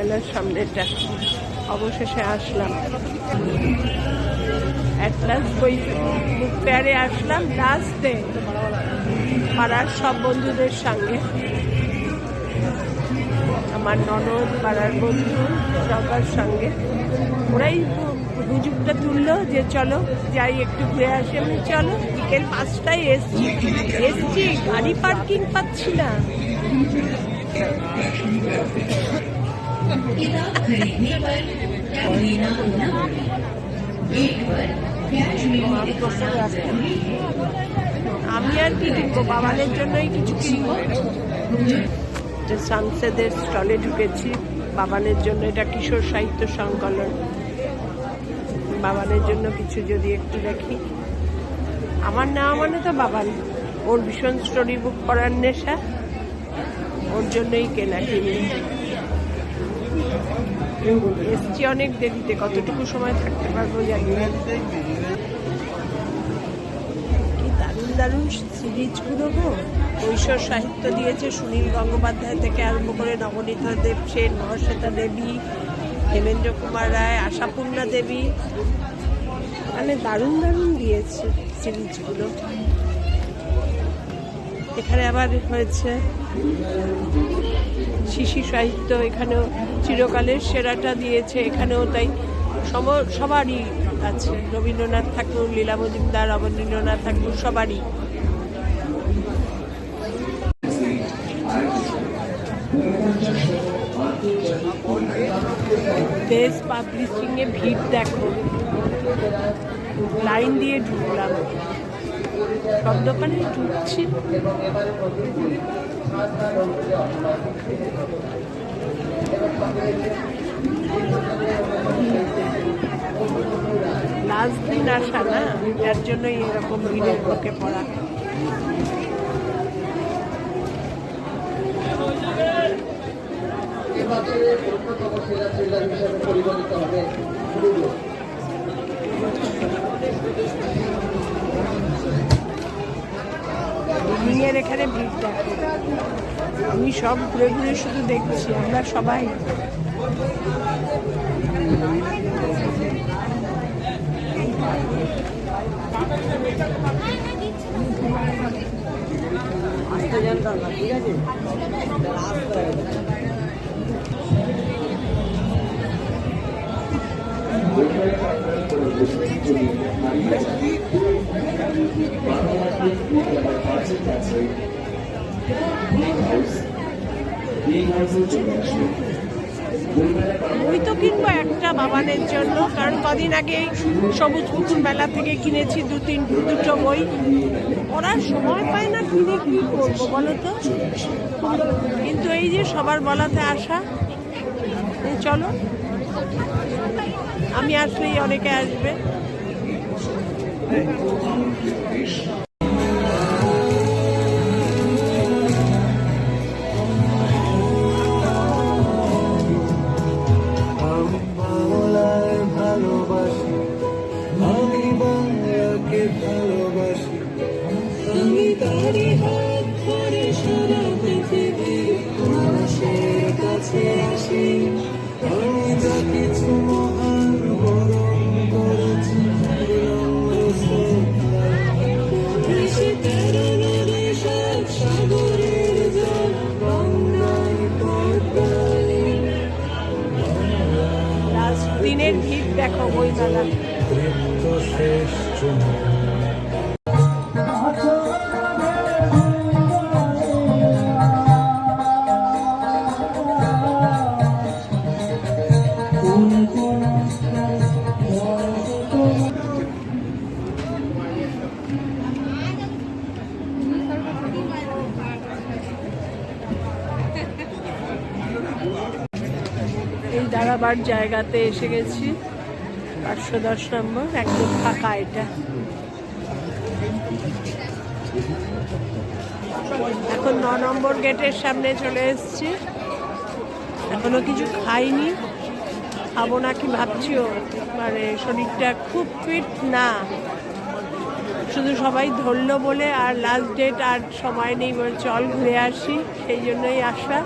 বইমেলার সামনেটা অবশেষে আসলাম। অ্যাটলাস বই বুক ফেয়ারে আসলাম লাস্ট ডে, পাড়ার সব বন্ধুদের সঙ্গে, আমার ননদ, পাড়ার বন্ধু সবার সঙ্গে। ওরাই হুজুগটা তুললো যে চলো যাই একটু ঘুরে আসি। আমি চলো, বিকেল 5টায় এসছি, গাড়ি পার্কিং পাচ্ছি না। আমি আর কি কিনবো, বাবানের জন্যই কিছু কিনবো। সানসেদের স্টলে ঢুকেছি বাবানের জন্য। এটা কিশোর সাহিত্য সংকলন। বাবানের জন্য কিছু যদি একটু দেখি। আমার নেওয়া মানে তো বাবান, ওর ভীষণ স্টোরি বুক পড়ার নেশা, ওর জন্যই কেনা কিনি। এসছি অনেক দেরিতে, কতটুকু সময় থাকতে পারবো জানি না। কি দারুণ দারুণ সিরিজগুলো গো। কৈশোর সাহিত্য দিয়েছে সুনীল গঙ্গোপাধ্যায় থেকে আরম্ভ করে নবনীতা দেব সেন, মহাশ্বেতা দেবী, হেমেন্দ্র কুমার রায়, আশাপূর্ণা দেবী, মানে দারুণ দারুণ দিয়েছে সিরিজগুলো। এখানে আবার হয়েছে শিশু সাহিত্য, এখানেও চিরকালের সেরাটা দিয়েছে, এখানেও তাই সবারই আছে। রবীন্দ্রনাথ ঠাকুর, লীলা মজুমদার, অবনীন্দ্রনাথ ঠাকুর সবারই। দেশ পাবলিশিং এ ভিড় দেখো, লাইন দিয়ে ঢুকলাম, সব দোকানে ঢুকছি। লাস্ট দিন আসা না, যার জন্যই এরকম ভিড়ের মুখে পড়া। বিল্ডিংয়ের এখানে ভিড় দেখো, আমি সব ঘুরে ঘুরে শুধু দেখছি, আমরা সবাই। ঠিক আছে, বই তো কিনবো একটা বাবানের জন্য, কারণ কদিন আগে সবুজ পুকুর মেলা থেকে কিনেছি দুটো বই। ওরা সময় পায় না, কিনে কি করবো বলো তো। কিন্তু এই যে সবার বলাতে আসা, চলো, আমি আসলেই অনেকে আসবে। দিনের ভিড় দেখো বইমেলা। এই দাঁড়াবার জায়গাতে এসে গেছি, 510 নম্বর, একদম ফাঁকা এটা। এখন 9 নম্বর গেটের সামনে চলে এসেছি। এখনো কিছু খাইনি, খাবো নাকি ভাবছিও, মানে শরীরটা খুব ফিট না, শুধু সবাই ধরলো বলে, আর লাস্ট ডেট আর সময় নেই বলে চল ঘুরে আসি, সেই জন্যই আসা।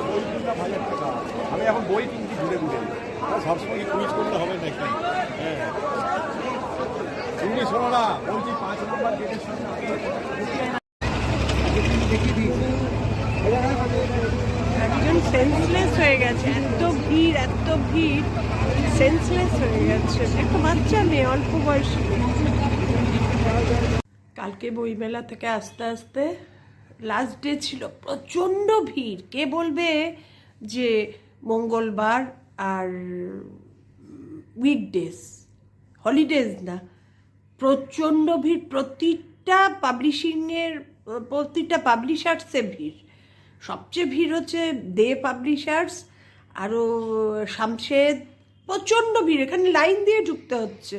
বই কিনলাম 1000 টাকা। আমি এখন বই কিনছি ঘুরে ঘুরে, সবসময় কুইজ করতে হবে নাকি? হ্যাঁ, তুমি শোনো না, বলছি 5 নম্বর গেটের সামনে দেখিয়ে দিয়েছি। একজন সেন্সলেস হয়ে গেছে, এত ভিড় সেন্সলেস হয়ে গেছে। একটা বাচ্চা মেয়ে, অল্প বয়সী। কালকে বইমেলা থেকে আস্তে আস্তে লাস্ট ডে ছিল, প্রচণ্ড ভিড়। কে বলবে যে মঙ্গলবার আর উইকডেজ, হলিডেজ না, প্রচণ্ড ভিড়। প্রতিটা পাবলিশার্সে ভিড়। সবচেয়ে ভিড় হচ্ছে দে পাবলিশার্স, আরও শামশেদ, প্রচণ্ড ভিড়। এখানে লাইন দিয়ে ঢুকতে হচ্ছে,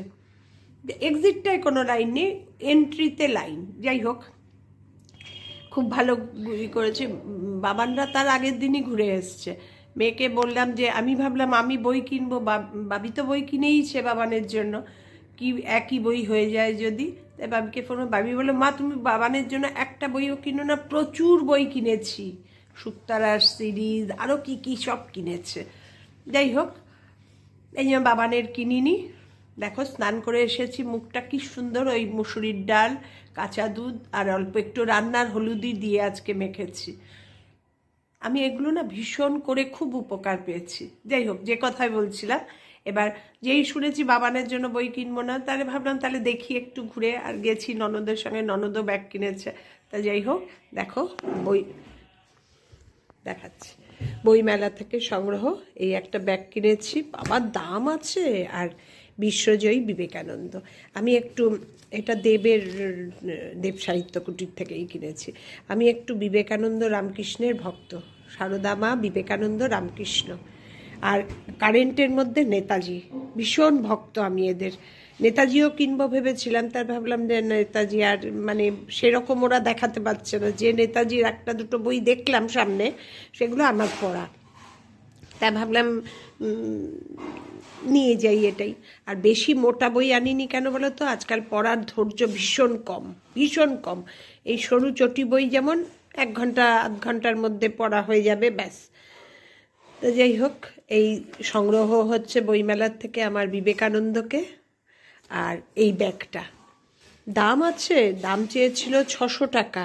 এক্সিটটায় কোনো লাইন নেই, এন্ট্রিতে লাইন। যাই হোক, খুব ভালো করেছে। বাবানরা তার আগের দিনই ঘুরে এসছে। মেয়েকে বললাম যে, আমি ভাবলাম আমি বই কিনবো, বাবি তো বই কিনেইছে বাবানের জন্য, কি একই বই হয়ে যায় যদি। তাই বাবিকে ফোন, বাবি বললো, মা তুমি বাবানের জন্য একটা বইও কিনো না, প্রচুর বই কিনেছি, শুক্তারার সিরিজ, আরও কি কি সব কিনেছে। যাই হোক, এই জন্য বাবানের কিনিনি। দেখো, স্নান করে এসেছি, মুখটা কি সুন্দর, ওই মুসুরির ডাল, কাঁচা দুধ আর অল্প একটু রান্নার হলুদি দিয়ে আজকে মেখেছি। আমি এগুলো না ভীষণ করে খুব উপকার পেয়েছি। যাই হোক, যে কথাই বলছিলাম, এবার যেই শুনেছি বাবানের জন্য বই কিনবো না, তাহলে ভাবলাম তাহলে দেখি একটু ঘুরে। আর গেছি ননদের সঙ্গে, ননদও ব্যাগ কিনেছে। তা যাই হোক, দেখো বই দেখাচ্ছি, বই মেলা থেকে সংগ্রহ এই একটা ব্যাগ কিনেছি। বাবার দাম আছে। আর বিশ্বজয়ী বিবেকানন্দ, আমি একটু, এটা দেব সাহিত্য কুটির থেকেই কিনেছি। আমি একটু বিবেকানন্দ রামকৃষ্ণের ভক্ত, সারদা মা, বিবেকানন্দ, রামকৃষ্ণ। আর কারেন্টের মধ্যে নেতাজি, ভীষণ ভক্ত আমি এদের। নেতাজিও কিনবো ভেবেছিলাম, তার ভাবলাম যে নেতাজি আর মানে সেরকম ওরা দেখাতে পারছে না। যে নেতাজির একটা দুটো বই দেখলাম সামনে, সেগুলো আমার পড়া। তাই ভাবলাম নিয়ে যাই এটাই। আর বেশি মোটা বই আনিনি কেন বলো তো, আজকাল পড়ার ধৈর্য ভীষণ কম। এই সরু চটি বই যেমন 1 ঘন্টা 8 ঘন্টার মধ্যে পড়া হয়ে যাবে, ব্যাস। তো যাই হোক, এই সংগ্রহ হচ্ছে বইমেলার থেকে আমার বিবেকানন্দকে। আর এই ব্যাগটা দাম আছে, দাম চেয়েছিল 600 টাকা,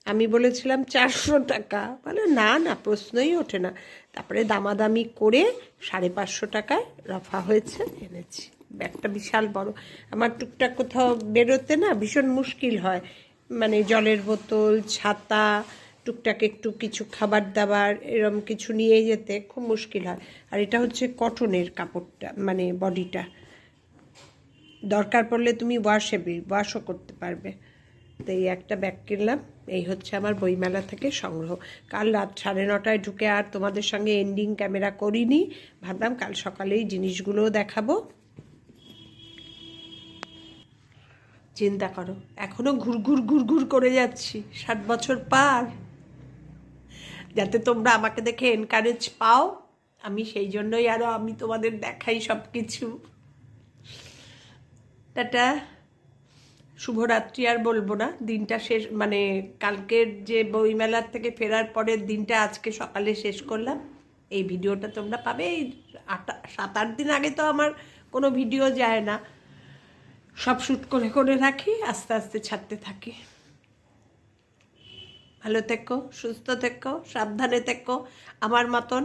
আমি বলেছিলাম 400 টাকা, বলে না প্রশ্নই ওঠে না। তারপরে দামাদামি করে 550 টাকায় রফা হয়েছে, এনেছি। ব্যাগটা বিশাল বড়, আমার টুকটাক কোথাও বেরোতে না ভীষণ মুশকিল হয়, মানে জলের বোতল, ছাতা, টুকটাক একটু কিছু খাবার দাবার এরম কিছু নিয়ে যেতে খুব মুশকিল হয়। আর এটা হচ্ছে কটনের কাপড়টা, মানে বডিটা, দরকার পড়লে তুমি ওয়াশও করতে পারবে। তো এই একটা ব্যাগ কিনলাম। এই হচ্ছে আমার বইমেলা থেকে সংগ্রহ। কাল রাত 9:30টায় ঢুকে আর তোমাদের সঙ্গে এন্ডিং ক্যামেরা করিনি, ভাবলাম কাল সকালেই জিনিসগুলোও দেখাবো। চিন্তা করো, এখনো ঘুরঘুর করে যাচ্ছি, 7 বছর পার। যাতে তোমরা আমাকে দেখে এনকারেজ পাও, আমি সেই জন্যই আরও আমি তোমাদের দেখাই সব কিছু। টাটা, শুভরাত্রি আর বলবো না। দিনটা শেষ, মানে কালকের যে বইমেলার থেকে ফেরার পরের দিনটা আজকে সকালে শেষ করলাম। এই ভিডিওটা তোমরা পাবে এই 7-8 দিন আগে। তো আমার কোনো ভিডিও যায় না, সব শ্যুট করে রাখি, আস্তে আস্তে ছাড়তে থাকি। ভালো থেকো, সুস্থ থেকো, সাবধানে থেকো, আমার মতন।